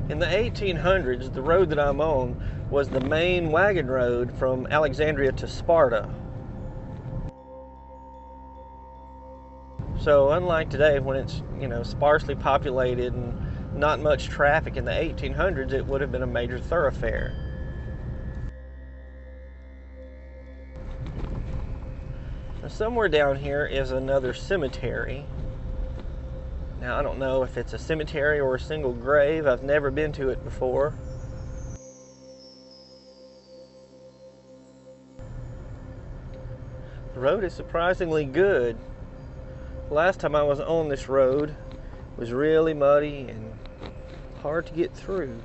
In the 1800s, the road that I'm on was the main wagon road from Alexandria to Sparta. So unlike today when it's, sparsely populated and not much traffic, in the 1800s it would have been a major thoroughfare. Now, somewhere down here is another cemetery. Now, I don't know if it's a cemetery or a single grave. I've never been to it before. The road is surprisingly good. Last time I was on this road, it was really muddy and hard to get through.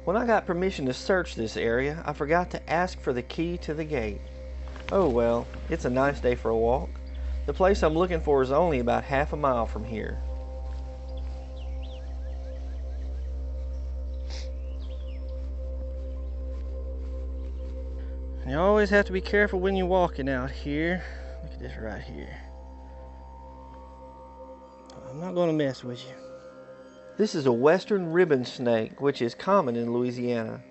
When I got permission to search this area, I forgot to ask for the key to the gate. Oh well, it's a nice day for a walk. The place I'm looking for is only about half a mile from here. You always have to be careful when you're walking out here. Look at this right here. I'm not going to mess with you. This is a western ribbon snake, which is common in Louisiana.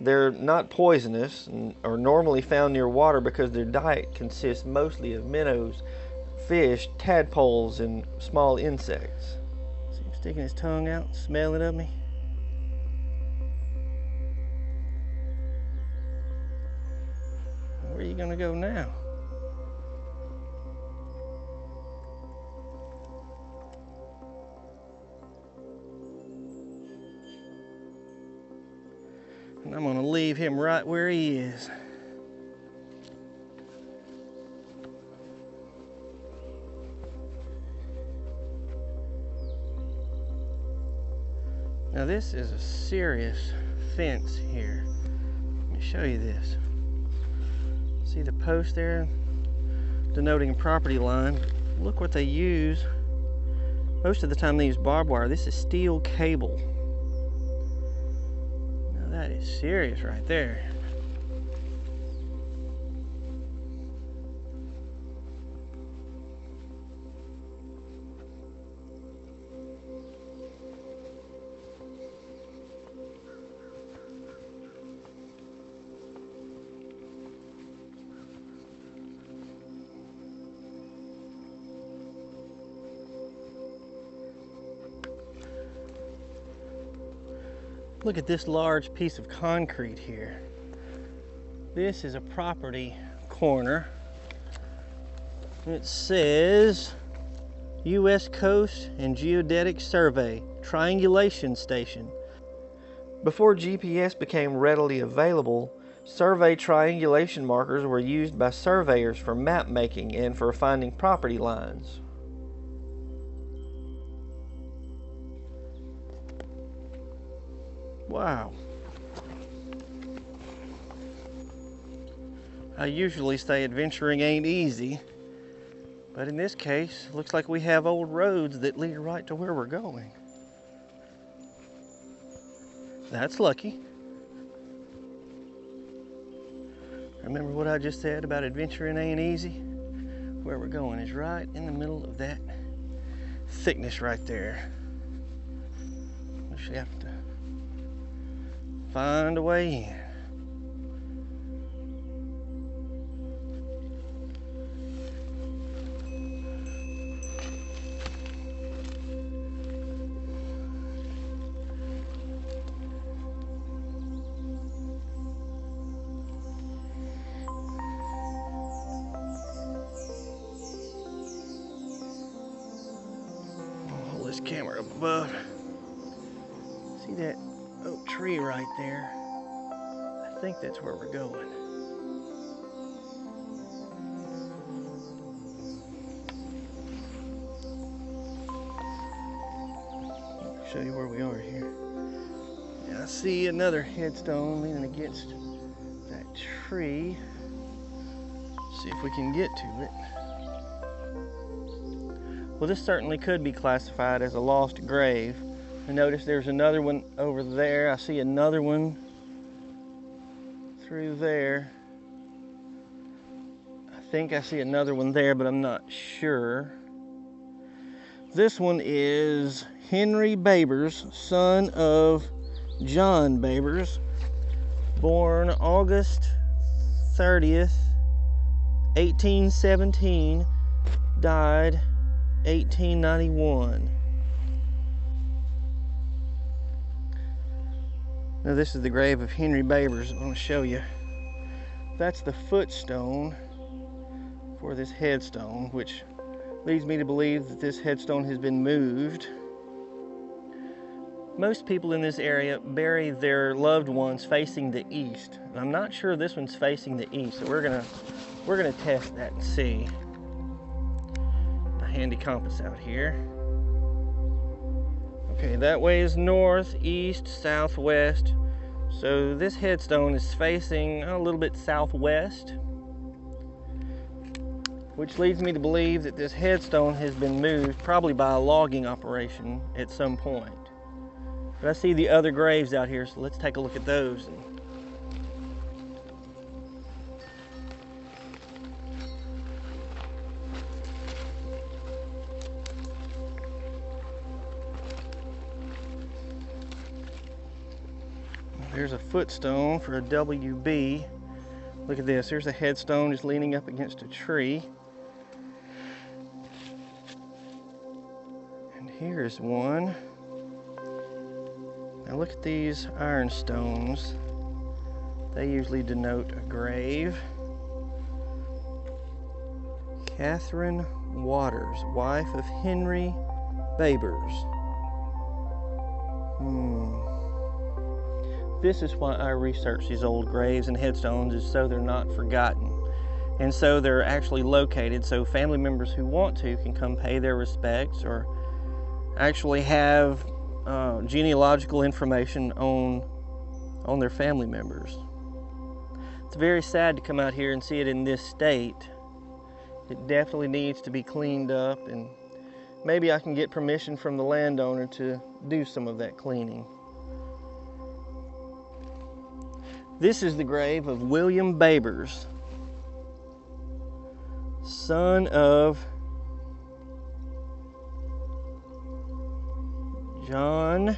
They're not poisonous and are normally found near water because their diet consists mostly of minnows, fish, tadpoles, and small insects. See him sticking his tongue out, smelling at me. Where are you gonna go now? And I'm gonna leave him right where he is. Now this is a serious fence here. Let me show you this. See the post there denoting a property line? Look what they use. Most of the time they use barbed wire. This is steel cable. Now that is serious right there. Look at this large piece of concrete here. This is a property corner. It says U.S. Coast and Geodetic Survey, Triangulation Station. Before GPS became readily available, survey triangulation markers were used by surveyors for map making and for finding property lines. Wow. I usually say adventuring ain't easy, but in this case, looks like we have old roads that lead right to where we're going. That's lucky. Remember what I just said about adventuring ain't easy? Where we're going is right in the middle of that thickness right there. We should have to find a way in. I'll hold this camera up above. See that oak tree right there? I think that's where we're going. I'll show you where we are here. Yeah, I see another headstone leaning against that tree. See if we can get to it. Well, this certainly could be classified as a lost grave. And notice there's another one over there. I see another one through there. I think I see another one there, but I'm not sure. This one is Henry Babers, son of John Babers, born August 30th, 1817, died 1891. Now this is the grave of Henry Babers. I'm going to show you. That's the footstone for this headstone, which leads me to believe that this headstone has been moved. Most people in this area bury their loved ones facing the east. And I'm not sure this one's facing the east, so we're gonna test that and see. A handy compass out here. Okay, that way is north, east, southwest. So this headstone is facing a little bit southwest, which leads me to believe that this headstone has been moved, probably by a logging operation at some point. But I see the other graves out here, so let's take a look at those. There's a footstone for a WB. Look at this, there's a headstone just leaning up against a tree. And here's one. Now look at these ironstones. They usually denote a grave. Catherine Waters, wife of Henry Babers. This is why I research these old graves and headstones, is so they're not forgotten. And so they're actually located so family members who want to can come pay their respects, or actually have genealogical information on their family members. It's very sad to come out here and see it in this state. It definitely needs to be cleaned up, and maybe I can get permission from the landowner to do some of that cleaning. This is the grave of William Babers, son of John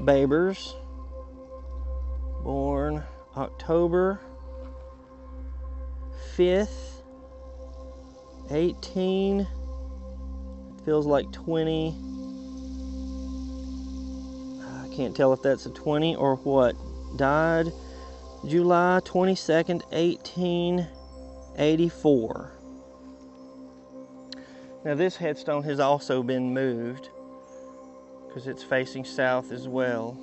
Babers, born October 5th, 18, feels like 20. I can't tell if that's a 20 or what. Died July 22nd, 1884. Now this headstone has also been moved because it's facing south as well.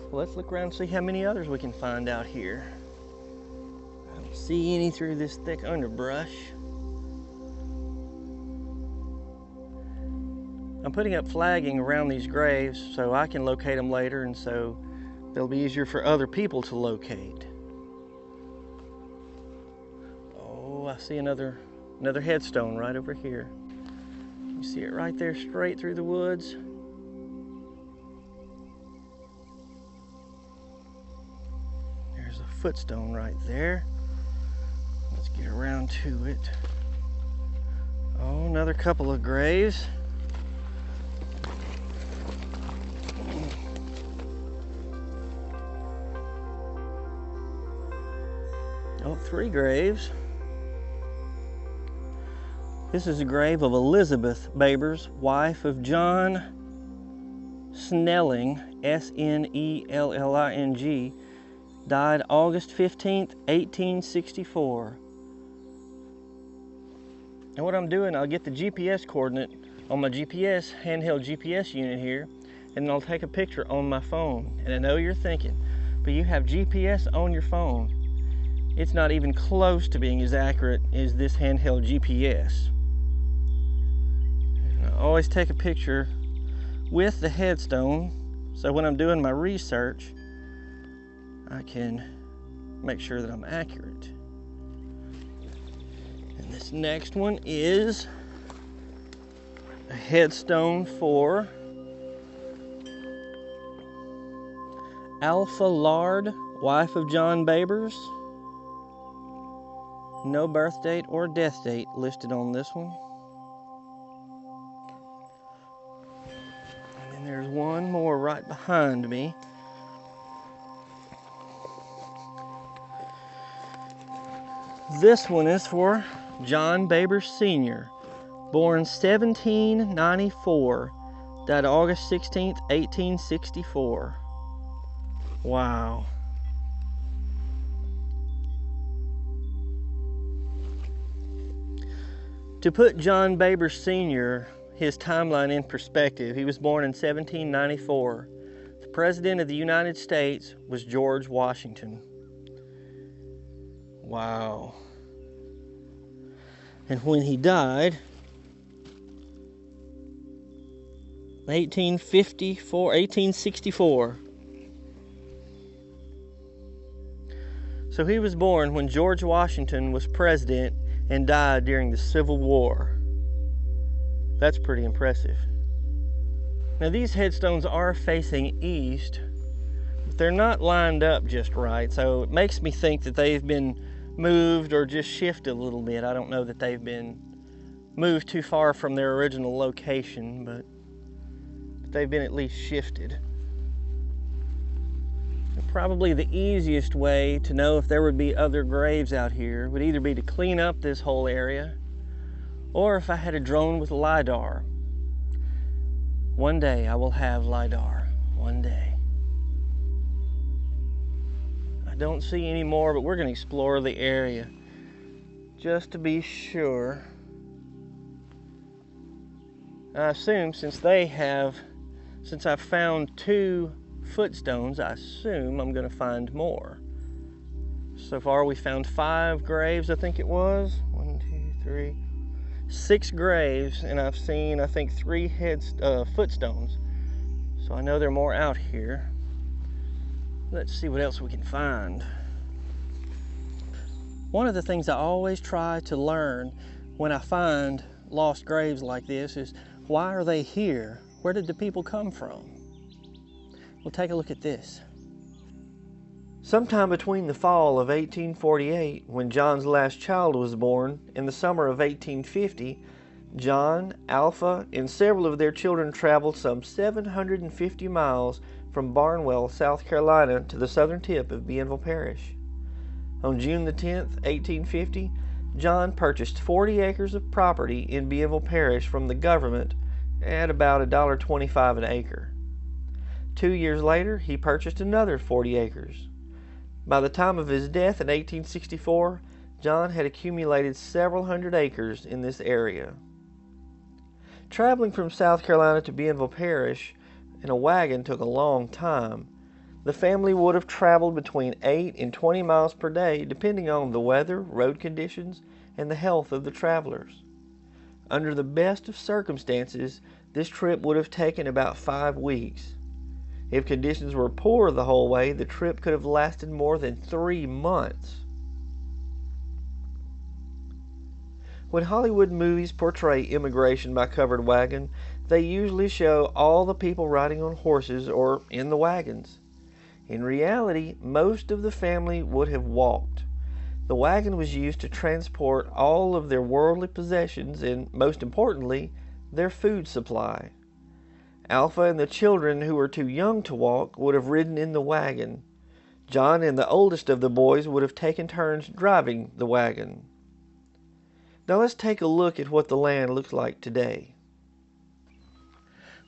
Well, let's look around and see how many others we can find out here. I don't see any through this thick underbrush. I'm putting up flagging around these graves so I can locate them later, and so they'll be easier for other people to locate. Oh, I see another headstone right over here. You see it right there, straight through the woods. There's a footstone right there. Let's get around to it. Oh, another couple of graves. Oh, 3 graves. This is a grave of Elizabeth Babers, wife of John Snelling, S-N-E-L-L-I-N-G, died August 15th, 1864. And what I'm doing, I'll get the GPS coordinate on my GPS, handheld GPS unit here, and then I'll take a picture on my phone. And I know you're thinking, but you have GPS on your phone. It's not even close to being as accurate as this handheld GPS. And I always take a picture with the headstone, so when I'm doing my research, I can make sure that I'm accurate. And this next one is a headstone for Alpha Lard, wife of John Babers, No birth date or death date listed on this one. And then there's one more right behind me. This one is for John Baber Sr., born 1794, died August 16th, 1864. Wow. To put John Baber Sr., his timeline in perspective, he was born in 1794. The President of the United States was George Washington. Wow. And when he died, 1864. So he was born when George Washington was president and died during the Civil War. That's pretty impressive. Now these headstones are facing east, but they're not lined up just right, so it makes me think that they've been moved or just shifted a little bit. I don't know that they've been moved too far from their original location, but they've been at least shifted. And probably the easiest way to know if there would be other graves out here would either be to clean up this whole area, or if I had a drone with LiDAR. One day I will have LiDAR. One day. I don't see any more, but we're going to explore the area just to be sure. I assume since I've found 2 footstones, I assume I'm going to find more. So far we found 5 graves, I think it was. 1, 2, 3, 6 graves, and I've seen, I think, 3 footstones. So I know there are more out here. Let's see what else we can find. One of the things I always try to learn when I find lost graves like this is, why are they here? Where did the people come from? We'll take a look at this. Sometime between the fall of 1848, when John's last child was born, and the summer of 1850, John, Alpha, and several of their children traveled some 750 miles from Barnwell, South Carolina, to the southern tip of Bienville Parish. On June the 10th, 1850, John purchased 40 acres of property in Bienville Parish from the government at about $1.25 an acre. 2 years later, he purchased another 40 acres. By the time of his death in 1864, John had accumulated several hundred acres in this area. Traveling from South Carolina to Bienville Parish in a wagon took a long time. The family would have traveled between 8 and 20 miles per day, depending on the weather, road conditions, and the health of the travelers. Under the best of circumstances, this trip would have taken about 5 weeks. If conditions were poor the whole way, the trip could have lasted more than 3 months. When Hollywood movies portray immigration by covered wagon, they usually show all the people riding on horses or in the wagons. In reality, most of the family would have walked. The wagon was used to transport all of their worldly possessions and, most importantly, their food supply. Alpha and the children who were too young to walk would have ridden in the wagon. John and the oldest of the boys would have taken turns driving the wagon. Now let's take a look at what the land looks like today.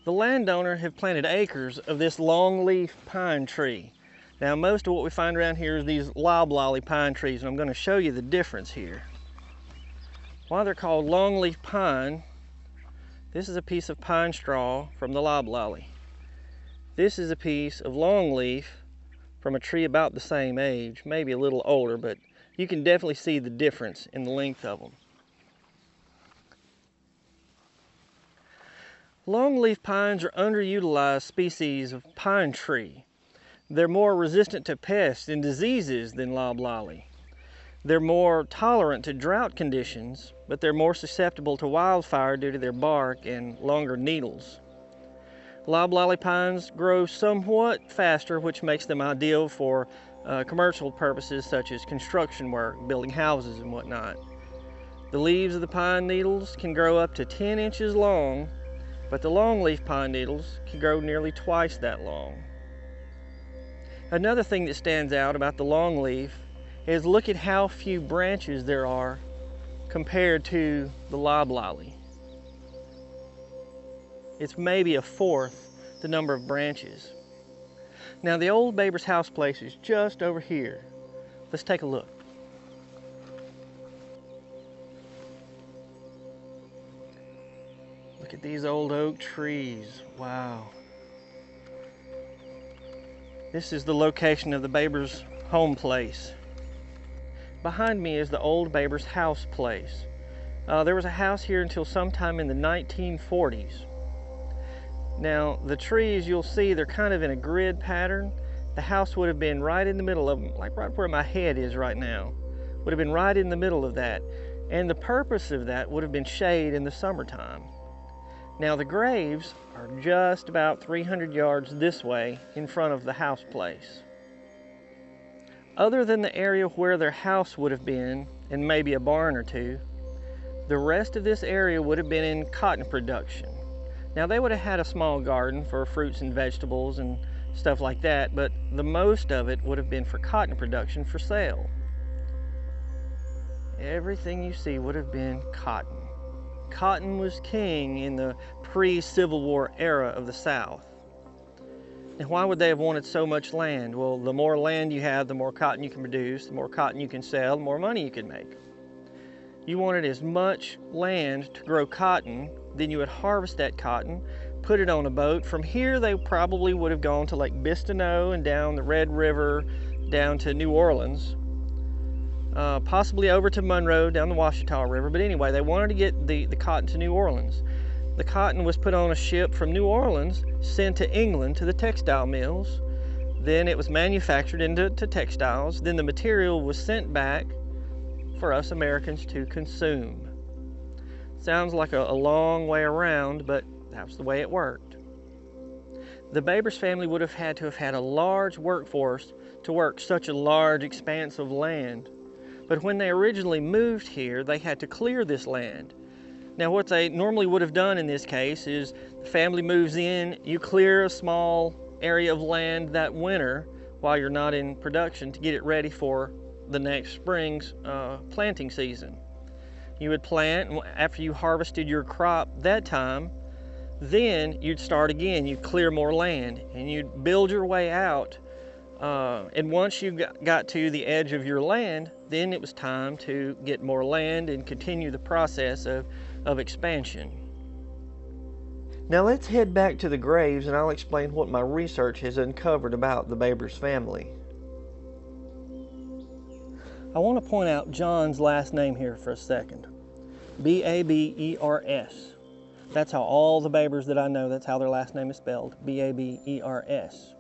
The landowner had planted acres of this longleaf pine tree. Now most of what we find around here is these loblolly pine trees, and I'm going to show you the difference here. Why they're called longleaf pine, this is a piece of pine straw from the loblolly. This is a piece of longleaf from a tree about the same age, maybe a little older, but you can definitely see the difference in the length of them. Longleaf pines are underutilized species of pine tree. They're more resistant to pests and diseases than loblolly. They're more tolerant to drought conditions, but they're more susceptible to wildfire due to their bark and longer needles. Loblolly pines grow somewhat faster, which makes them ideal for commercial purposes such as construction work, building houses and whatnot. The leaves of the pine needles can grow up to 10 inches long, but the longleaf pine needles can grow nearly twice that long. Another thing that stands out about the longleaf is look at how few branches there are compared to the loblolly. It's maybe a fourth the number of branches. Now the old Baber's house place is just over here. Let's take a look. Look at these old oak trees. Wow. This is the location of the Baber's home place. Behind me is the old Baber's house place. There was a house here until sometime in the 1940s. Now, the trees, you'll see they're kind of in a grid pattern. The house would have been right in the middle of them, like right where my head is right now. Would have been right in the middle of that. And the purpose of that would have been shade in the summertime. Now, the graves are just about 300 yards this way in front of the house place. Other than the area where their house would have been, and maybe a barn or two, the rest of this area would have been in cotton production. Now they would have had a small garden for fruits and vegetables and stuff like that, but the most of it would have been for cotton production for sale. Everything you see would have been cotton. Cotton was king in the pre-Civil War era of the South. And why would they have wanted so much land? Well, the more land you have, the more cotton you can produce, the more cotton you can sell, the more money you can make. You wanted as much land to grow cotton, then you would harvest that cotton, put it on a boat. From here, they probably would have gone to Lake Bistineau and down the Red River, down to New Orleans, possibly over to Monroe, down the Ouachita River. But anyway, they wanted to get the cotton to New Orleans. The cotton was put on a ship from New Orleans, sent to England to the textile mills. Then it was manufactured into textiles. Then the material was sent back for us Americans to consume. Sounds like a long way around, but that's the way it worked. The Baber's family would have had a large workforce to work such a large expanse of land. But when they originally moved here, they had to clear this land. Now what they normally would have done in this case is the family moves in, you clear a small area of land that winter while you're not in production to get it ready for the next spring's planting season. You would plant, and after you harvested your crop that time, then you'd start again. You'd clear more land and you'd build your way out. And once you got to the edge of your land, then it was time to get more land and continue the process of expansion. Now let's head back to the graves and I'll explain what my research has uncovered about the Baber's family. I want to point out John's last name here for a second. B-A-B-E-R-S. That's how all the Babers that I know, that's how their last name is spelled, B-A-B-E-R-S.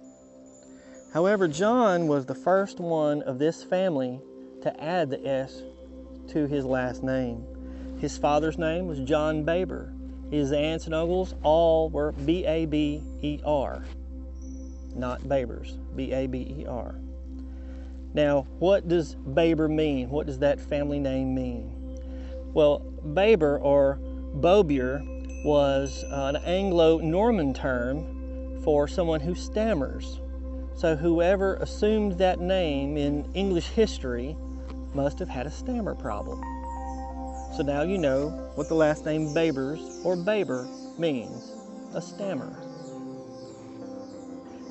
However, John was the first one of this family to add the S to his last name. His father's name was John Baber. His aunts and uncles all were B-A-B-E-R, not Babers, B-A-B-E-R. Now, what does Baber mean? What does that family name mean? Well, Baber or Bobier was an Anglo-Norman term for someone who stammers. So whoever assumed that name in English history must have had a stammer problem. So now you know what the last name Babers or Baber means, a stammer.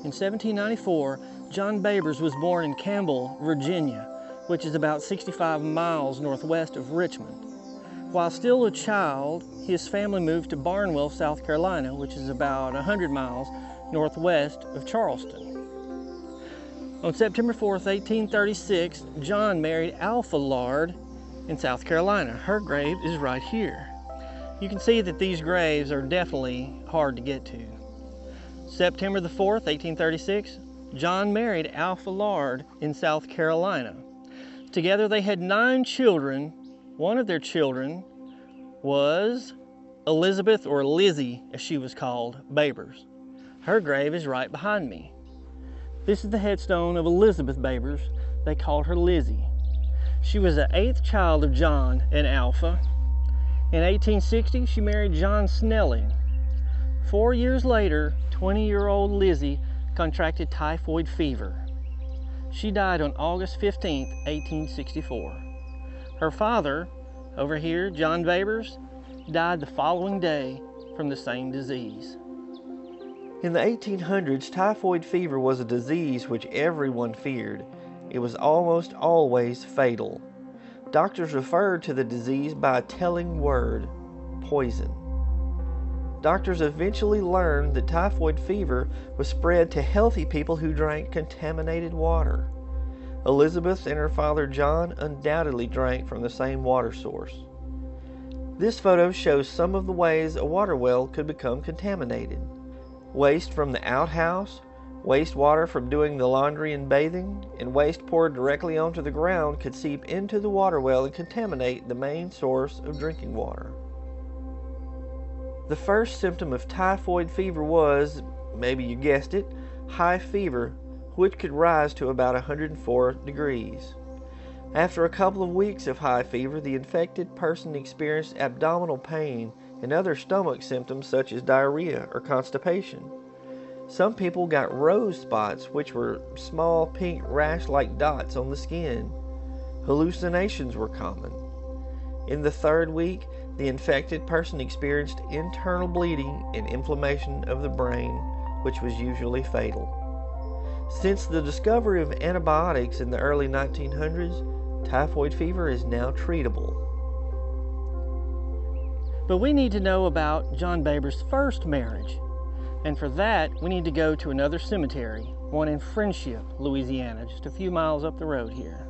In 1794, John Babers was born in Campbell, Virginia, which is about 65 miles northwest of Richmond. While still a child, his family moved to Barnwell, South Carolina, which is about 100 miles northwest of Charleston. On September 4th, 1836, John married Alpha Lard in South Carolina. Her grave is right here. You can see that these graves are definitely hard to get to. September the 4th, 1836, John married Alpha Lard in South Carolina. Together they had 9 children. One of their children was Elizabeth, or Lizzie as she was called, Babers. Her grave is right behind me. This is the headstone of Elizabeth Babers. They called her Lizzie. She was the 8th child of John and Alpha. In 1860, she married John Snelling. 4 years later, 20-year-old Lizzie contracted typhoid fever. She died on August 15, 1864. Her father, over here, John Babers, died the following day from the same disease. In the 1800s, typhoid fever was a disease which everyone feared. It was almost always fatal. Doctors referred to the disease by a telling word: poison. Doctors eventually learned that typhoid fever was spread to healthy people who drank contaminated water. Elizabeth and her father John undoubtedly drank from the same water source. This photo shows some of the ways a water well could become contaminated. Waste from the outhouse, wastewater from doing the laundry and bathing, and waste poured directly onto the ground could seep into the water well and contaminate the main source of drinking water. The first symptom of typhoid fever was, maybe you guessed it, high fever, which could rise to about 104 degrees. After a couple of weeks of high fever, the infected person experienced abdominal pain and other stomach symptoms such as diarrhea or constipation. Some people got rose spots, which were small pink rash-like dots on the skin. Hallucinations were common. In the 3rd week, the infected person experienced internal bleeding and inflammation of the brain, which was usually fatal. Since the discovery of antibiotics in the early 1900s, typhoid fever is now treatable. But we need to know about John Babers' first marriage. And for that, we need to go to another cemetery, one in Friendship, Louisiana, just a few miles up the road here.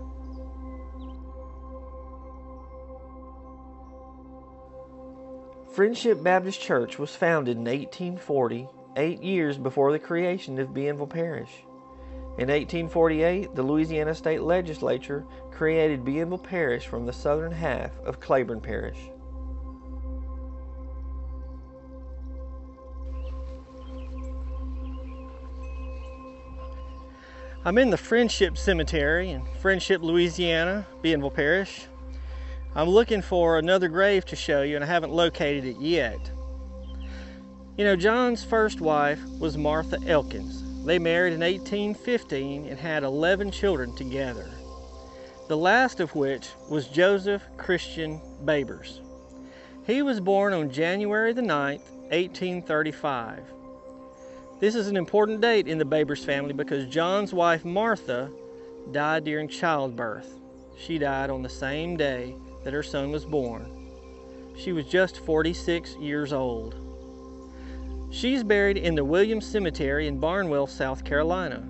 Friendship Baptist Church was founded in 1840, 8 years before the creation of Bienville Parish. In 1848, the Louisiana State Legislature created Bienville Parish from the southern half of Claiborne Parish. I'm in the Friendship Cemetery in Friendship, Louisiana, Bienville Parish. I'm looking for another grave to show you, and I haven't located it yet. You know, John's first wife was Martha Elkins. They married in 1815 and had 11 children together, the last of which was Joseph Christian Babers. He was born on January the 9th, 1835. This is an important date in the Babers family because John's wife Martha died during childbirth. She died on the same day that her son was born. She was just 46 years old. She's buried in the Williams Cemetery in Barnwell, South Carolina.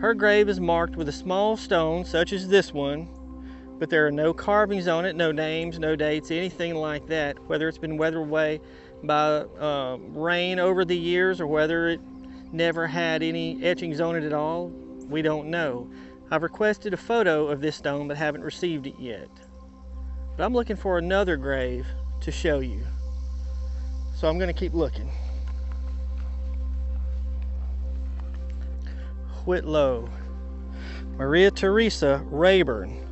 Her grave is marked with a small stone such as this one, but there are no carvings on it, no names, no dates, anything like that. Whether it's been weathered away by rain over the years or whether it never had any etchings on it at all, we don't know. I've requested a photo of this stone but haven't received it yet. But I'm looking for another grave to show you. So I'm going to keep looking. Whitlow, Maria Teresa Rayborn.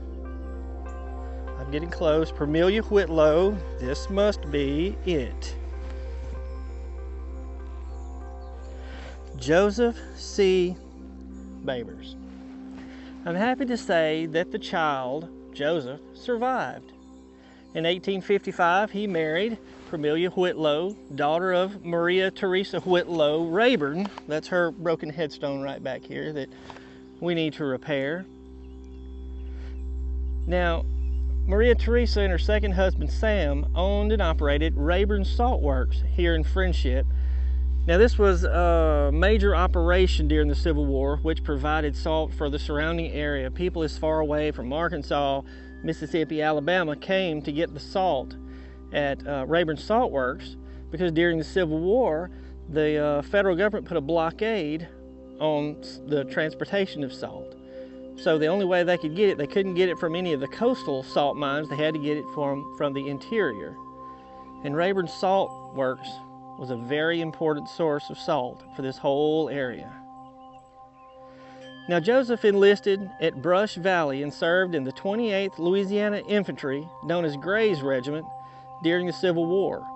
I'm getting close. Permelia Whitlow. This must be it. Joseph C. Babers. I'm happy to say that the child, Joseph, survived. In 1855, he married Permelia Whitlow, daughter of Maria Teresa Whitlow Rayborn. That's her broken headstone right back here that we need to repair. Now, Maria Teresa and her second husband, Sam, owned and operated Rayborn Salt Works here in Friendship. Now, this was a major operation during the Civil War, which provided salt for the surrounding area. People as far away from Arkansas, Mississippi, Alabama came to get the salt at Rayborn Salt Works because during the Civil War, the federal government put a blockade on the transportation of salt. So the only way they could get it, they couldn't get it from any of the coastal salt mines. They had to get it from the interior. And Rayborn Salt Works was a very important source of salt for this whole area. Now, Joseph enlisted at Brush Valley and served in the 28th Louisiana Infantry, known as Gray's Regiment, during the Civil War.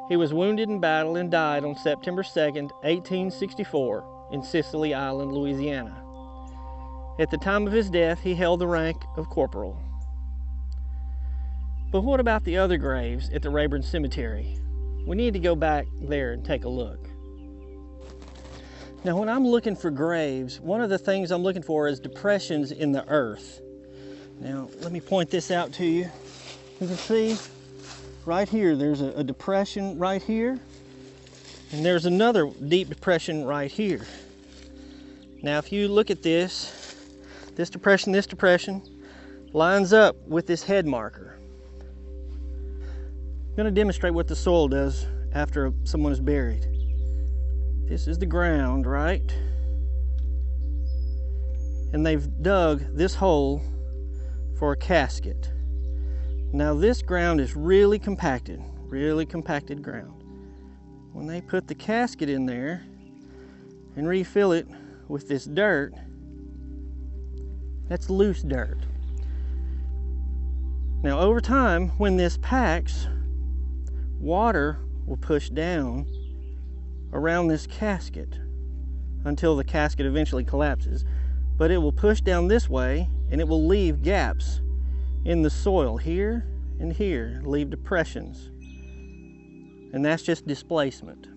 He was wounded in battle and died on September 2nd, 1864, in Sicily Island, Louisiana. At the time of his death, he held the rank of corporal. But what about the other graves at the Rayborn Cemetery? We need to go back there and take a look. Now, when I'm looking for graves, one of the things I'm looking for is depressions in the earth. Now, let me point this out to you. You can see right here, there's a depression right here, and there's another deep depression right here. Now, if you look at this depression lines up with this head marker. I'm going to demonstrate what the soil does after someone is buried. This is the ground, right? And they've dug this hole for a casket. Now this ground is really compacted ground. When they put the casket in there and refill it with this dirt, that's loose dirt. Now over time, when this packs, water will push down around this casket until the casket eventually collapses. But it will push down this way and it will leave gaps in the soil here and here, leave depressions. And that's just displacement.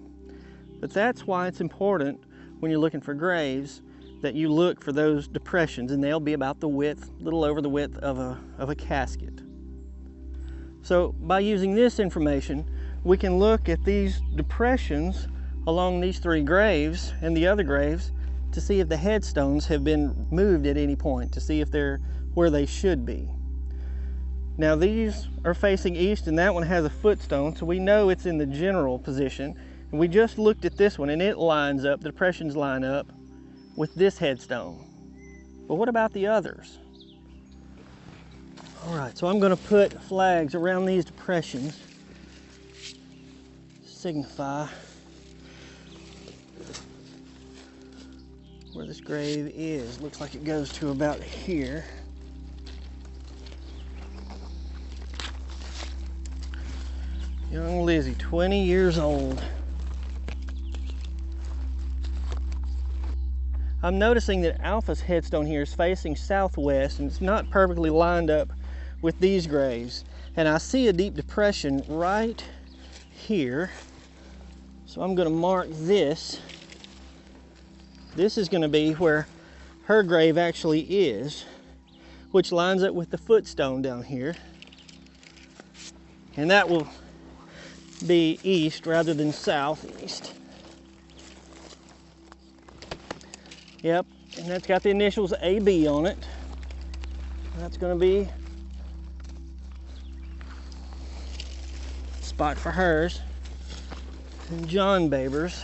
But that's why it's important when you're looking for graves that you look for those depressions, and they'll be about the width, a little over the width of a casket. So by using this information, we can look at these depressions along these three graves and the other graves to see if the headstones have been moved at any point, to see if they're where they should be. Now these are facing east and that one has a footstone, so we know it's in the general position. And we just looked at this one and it lines up, the depressions line up with this headstone. But what about the others? All right, so I'm going to put flags around these depressions, signify where this grave is. Looks like it goes to about here. Young Lizzie, 20 years old. I'm noticing that Alpha's headstone here is facing southwest and it's not perfectly lined up with these graves. And I see a deep depression right here. So I'm going to mark this. This is going to be where her grave actually is, which lines up with the footstone down here. And that will be east rather than southeast. Yep, and that's got the initials AB on it. That's going to be a spot for hers. And John Baber's.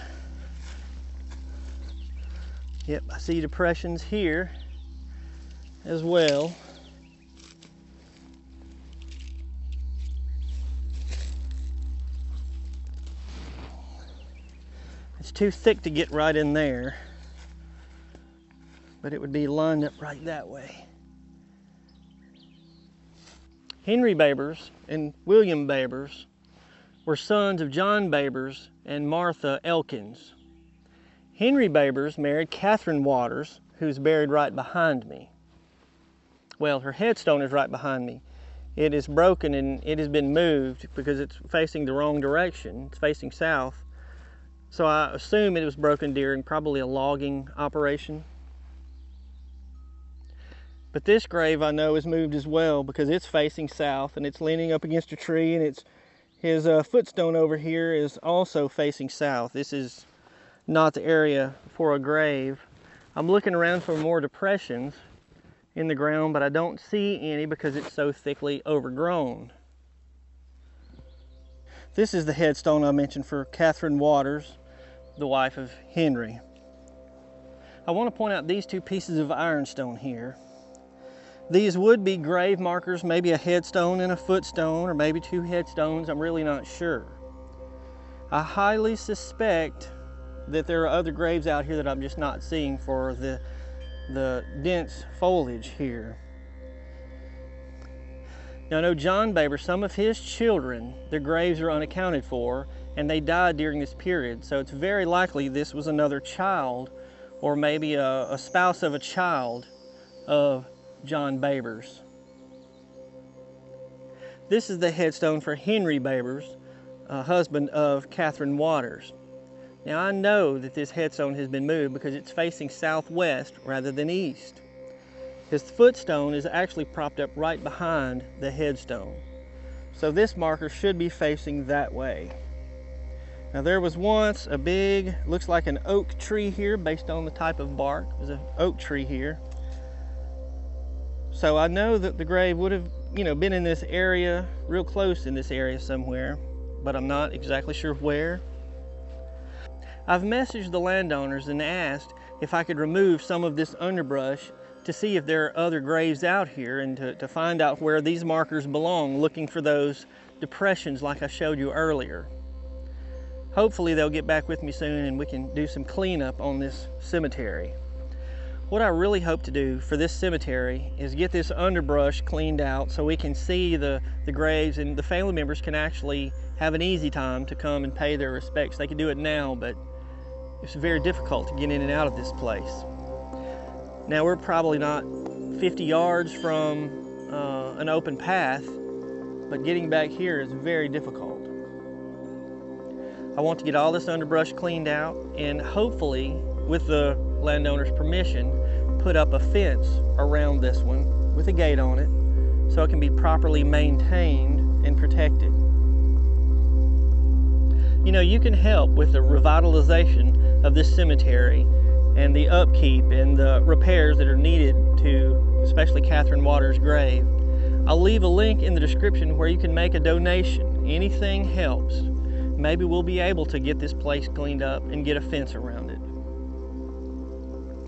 Yep, I see depressions here as well. It's too thick to get right in there, but it would be lined up right that way. Henry Babers and William Babers were sons of John Babers and Martha Elkins. Henry Babers married Catherine Waters, who's buried right behind me. Well, her headstone is right behind me. It is broken and it has been moved because it's facing the wrong direction. It's facing south. So I assume it was broken during probably a logging operation. But this grave I know is moved as well because it's facing south and it's leaning up against a tree, and his footstone over here is also facing south. This is not the area for a grave. I'm looking around for more depressions in the ground, but I don't see any because it's so thickly overgrown. This is the headstone I mentioned for Catherine Waters, the wife of Henry. I want to point out these two pieces of ironstone here. These would be grave markers, maybe a headstone and a footstone, or maybe two headstones. I'm really not sure. I highly suspect that there are other graves out here that I'm just not seeing for the dense foliage here. Now I know John Baber, some of his children, their graves are unaccounted for, and they died during this period. So it's very likely this was another child, or maybe a spouse of a child of John Baber's. This is the headstone for Henry Baber's, husband of Catherine Waters. Now I know that this headstone has been moved because it's facing southwest rather than east. His footstone is actually propped up right behind the headstone. So this marker should be facing that way. Now there was once a big, looks like an oak tree here based on the type of bark. There's an oak tree here. So I know that the grave would have, been in this area, real close in this area somewhere, but I'm not exactly sure where. I've messaged the landowners and asked if I could remove some of this underbrush to see if there are other graves out here and to find out where these markers belong, looking for those depressions like I showed you earlier. Hopefully they'll get back with me soon and we can do some cleanup on this cemetery. What I really hope to do for this cemetery is get this underbrush cleaned out so we can see the graves, and the family members can actually have an easy time to come and pay their respects. They can do it now, but it's very difficult to get in and out of this place. Now we're probably not 50 yards from an open path, but getting back here is very difficult. I want to get all this underbrush cleaned out and hopefully, with the landowner's permission, put up a fence around this one with a gate on it so it can be properly maintained and protected. You can help with the revitalization of this cemetery and the upkeep and the repairs that are needed to, especially Catherine Waters' grave. I'll leave a link in the description where you can make a donation. Anything helps. Maybe we'll be able to get this place cleaned up and get a fence around it.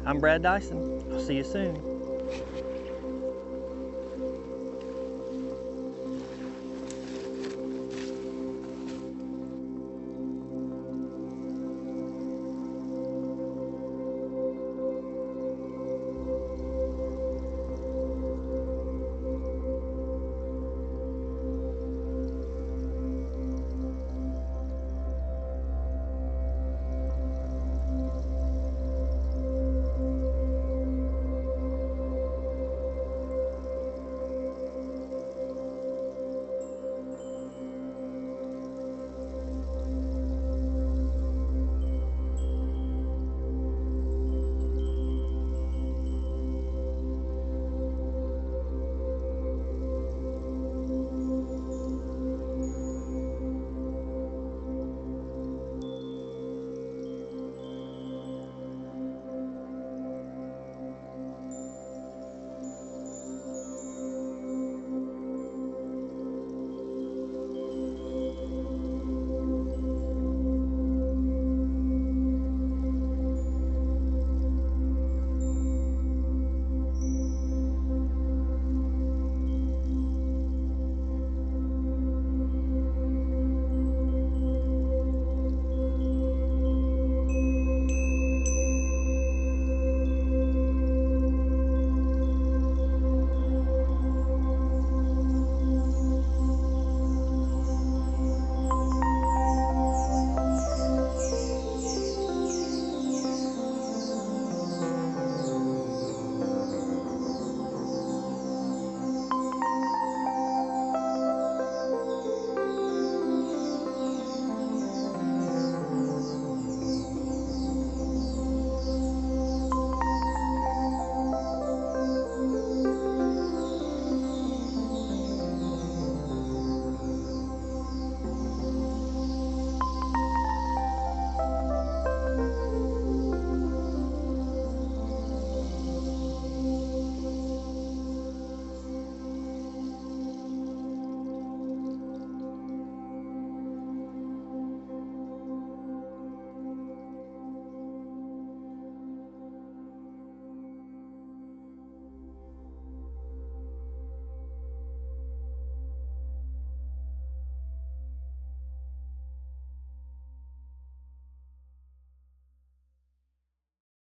I'm Brad Dyson. I'll see you soon.